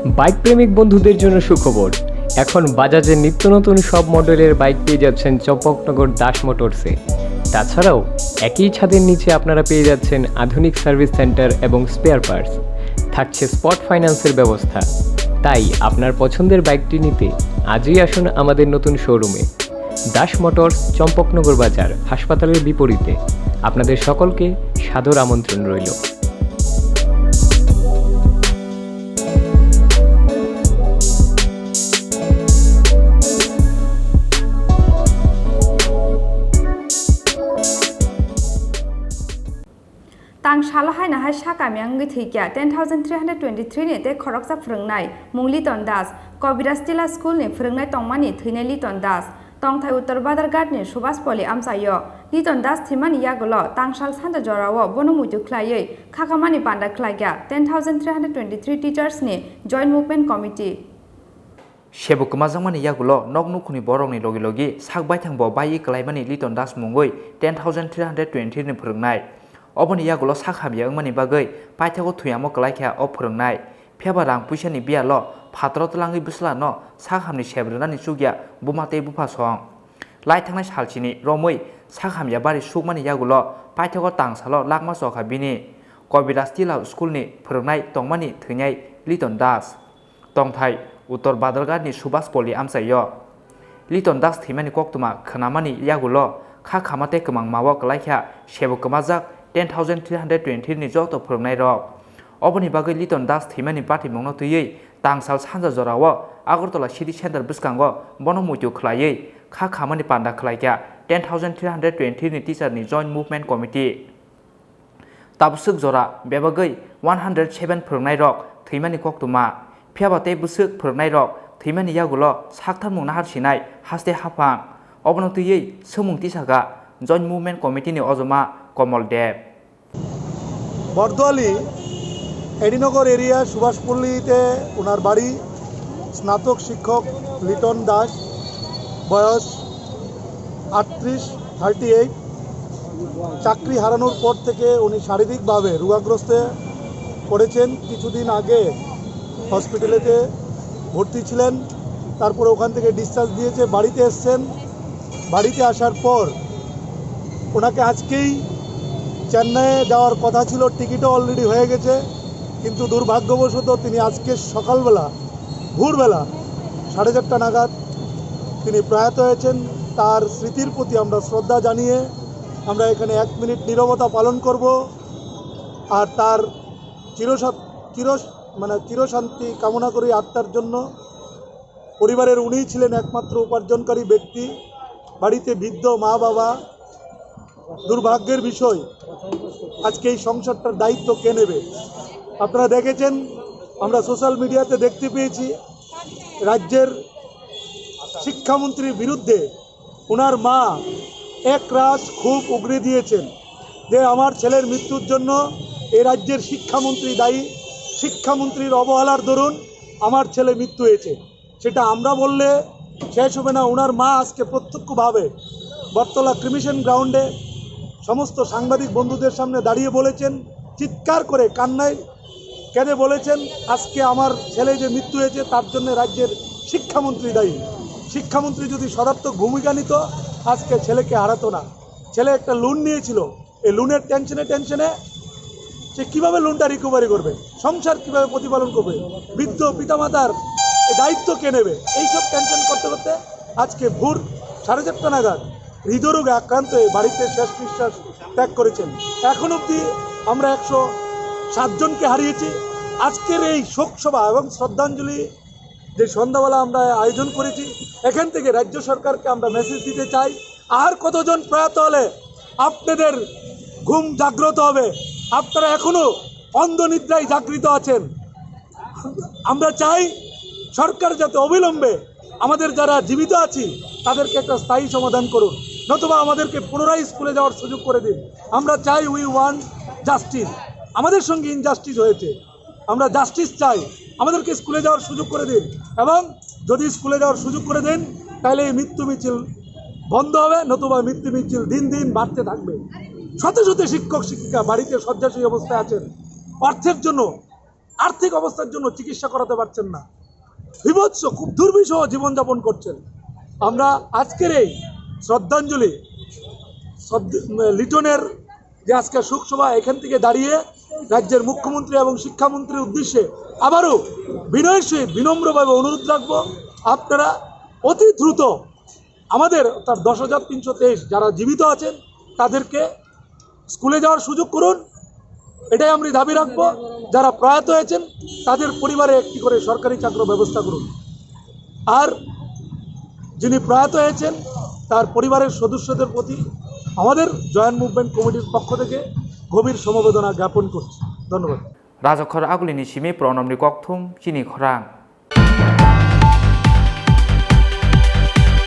Bike প্রেমিক বন্ধুদের জন্য সুখবর। এখন বাজাজের নিত্য নতুন সব মডেলের বাইক পেয়ে যাচ্ছেন চম্পকনগর দাস মোটরসে। তাছাড়াও একই ছাদের নিচে আপনারা পেয়ে যাচ্ছেন আধুনিক সার্ভিস সেন্টার এবং স্পেয়ার পার্টস। থাকছে স্পট ফাইন্যান্সের ব্যবস্থা। তাই আপনার পছন্দের বাইকটি নিতে আজই আসুন আমাদের নতুন শোরুমে। দাস মোটরস, চম্পকনগর বাজার, হাসপাতালের বিপরীতে। আপনাদের সকলকে সাদর আমন্ত্রণ রইল। Tang Shalahai Nahai Shakamyang Githikya 10,323 ni te Khoroksa Phrengnai Mungli Tondas Kobiras Tila School ni Phrengnai Tongmani Thineli Tondas Tongthai Uttar Badarghat ni Subhas Poli Amsayo Liton Das Thimani Yagolo Tangshal Santa Jorawo Bonomuju Klayei Khakamani Panda Klayga 10,323 teachers ni Joint Movement Committee Shebuk Mazamani Yagulo Noknukuni Borong ni Logi Logi Sakbai Thangbo Bayi Klaimani Liton Das Mungoi 10,320 ni Phrengnai Oboni Yagulo Sakhamyang Mani Bagai Paithago Thuyamo Klaikha O Phrengnai Phebarang Puishani Bialo Patrotlangi Buslano Sakhamni Shebrani Sugya Bumate Bupasong Lai Thangnai Salchini Romoi Sakhamya Bari Sugmani Yagulo Paithago Tangsalo Lakma Sokhabini Kobiras Tila School ni Phrengnai Tongmani Thungai Liton Das Tongthai Uttar Badarghat ni Subhas Poli Amsayo Liton Das Thimani Koktuma Khanamani Yagulo Kha Khamate Kemang Mawa Klaikha Shebuk Mazak 10,320 ni Joto Phrengnai Rok Oboni Bagai Liton Das Thimani Party Mongno Tuyei Tangsal Sanja Jorawo Agartala City Center Biskango Bonomuju Klayei Kha Khamani Panda Klaikha 10,320 ni Teacher ni Joint Movement Committee Tabusuk Jora Bebagai 107 Phrengnai Rok Thimani Koktuma Phiabate Busuk Phrengnai Rok Thimani Yagulo Sakthar Mungna Harsinai Haste Hapang Obono Tuyei Sumung Tisaga Joint Movement Committee ni Ojoma Komol Dev Bardowali Adinagar area সুভাষপল্লীতে ওনার বাড়ি স্নাতক শিক্ষক লিটন দাস বয়স 38 চাকরি হারানোর পর থেকে উনি শারীরিকভাবে রোগাগ্রস্ত পড়েছেন কিছুদিন আগে হসপিটালেতে ভর্তি ছিলেন তারপর ওখান থেকে ডিসচার্জ দিয়েছে বাড়িতে এসেছেন বাড়িতে আসার পর ওনাকে আজকেই চেন্নাইয়ে যাওয়ার কথা ছিল টিকিটও অলরেডি হয়ে গেছে কিন্তু দুর্ভাগ্যবশত তিনি আজকে সকালবেলা ভোরবেলা 4:30 নাগাদ তিনি প্রয়াত হয়েছেন তার স্মৃতির প্রতি আমরা শ্রদ্ধা জানিয়ে আমরা এখানে 1 মিনিট নীরবতা পালন করব আর তার চিরশান্তি কামনা করি আত্মার জন্য পরিবারের উনিই ছিলেন একমাত্র উপার্জনকারী ব্যক্তি বাড়িতে বৃদ্ধ মা বাবা দুর্ভাগ্যের বিষয় আজকে এই সংসারটার দায়িত্ব কে নেবে আপনারা দেখেছেন আমরা সোশ্যাল মিডিয়াতে দেখতে পেয়েছি রাজ্যের শিক্ষামন্ত্রীর বিরুদ্ধে ওনার মা একরাশ খুব উগরে দিয়েছেন যে আমার ছেলের মৃত্যুর জন্য এই রাজ্যের শিক্ষামন্ত্রী দায়ী শিক্ষামন্ত্রীর অবহেলার দরুন আমার ছেলে মৃত্যু হয়েছে সেটা আমরা বললে শেষ হবে না ওনার মা আজকে প্রত্যক্ষভাবে বটতলা ক্রিমিশন গ্রাউন্ডে সমস্ত সাংবাদিক বন্ধুদের সামনে দাঁড়িয়ে বলেছেন চিৎকার করে কান্নায় কেঁদে বলেছেন আজকে আমার ছেলে যে মৃত্যু হয়েছে তার জন্য রাজ্যের শিক্ষামন্ত্রী দায়ী শিক্ষামন্ত্রী যদি সদার্থক ভূমিকা নিত আজকে ছেলেকে হারাতো না ছেলে একটা লোন নিয়েছিল এই লোনের টেনশনে সে কীভাবে লোনটা রিকভারি করবে সংসার কীভাবে প্রতিপালন করবে বৃদ্ধ পিতামাতার দায়িত্ব কে নেবে এইসব টেনশন করতে করতে আজকে ভোর 4:30 নাগাদ হৃদরোগে আক্রান্ত হয়ে বাড়িতে শেষ নিঃশ্বাস ত্যাগ করেছেন এখন অবধি আমরা 107 জনকে হারিয়েছি আজকের এই শোকসভা এবং শ্রদ্ধাঞ্জলি যে সন্ধ্যাবেলা আমরা আয়োজন করেছি এখান থেকে রাজ্য সরকারকে আমরা মেসেজ দিতে চাই আর কতজন প্রয়াত হলে আপনাদের ঘুম জাগ্রত হবে আপনারা এখনো অন্ধনিদ্রায় জাগৃত আছেন আমরা চাই সরকার যাতে অবিলম্বে আমাদের যারা জীবিত আছি তাদেরকে একটা স্থায়ী সমাধান করুন নতুবা আমাদেরকে পুনরায় স্কুলে যাওয়ার সুযোগ করে দিন আমরা চাই উই ওয়ান্ট জাস্টিস আমাদের সঙ্গে ইনজাস্টিস হয়েছে আমরা জাস্টিস চাই আমাদেরকে স্কুলে যাওয়ার সুযোগ করে দিন এবং যদি স্কুলে যাওয়ার সুযোগ করে দেন তাহলে এই মৃত্যু মিছিল বন্ধ হবে নতুবা মৃত্যু মিছিল দিন দিন বাড়তে থাকবে শত শত শিক্ষক শিক্ষিকা বাড়িতে শয্যাশয়ী অবস্থায় আছেন অর্থের জন্য আর্থিক অবস্থার জন্য চিকিৎসা করাতে পারছেন না, বিভৎস খুব দুর্বিষহ জীবনযাপন করছেন। আমরা আজকের এই শ্রদ্ধাঞ্জলি লিটনের যে আজকে শোকসভা এখান থেকে দাঁড়িয়ে রাজ্যের মুখ্যমন্ত্রী এবং শিক্ষামন্ত্রীর উদ্দেশ্যে আবারও বিনয়ের সহিত বিনম্রভাবে অনুরোধ রাখবো, আপনারা অতি দ্রুত আমাদের তার 10,323 যারা জীবিত আছেন তাদেরকে স্কুলে যাওয়ার সুযোগ করুন, এটাই আমরা দাবি রাখবো। যারা প্রয়াত হয়েছেন তাদের পরিবারে একটি করে সরকারি চাকরির ব্যবস্থা করুন। আর যিনি প্রয়াত হয়েছেন তার পরিবারের সদস্যদের প্রতি আমাদের জয়েন্ট মুভমেন্ট কমিটির পক্ষ থেকে গভীর সমবেদনা জ্ঞাপন করছি। ধন্যবাদ। রাজখর আগুলিনি সিমি প্রণমনি ককথুম চিনি খরাং।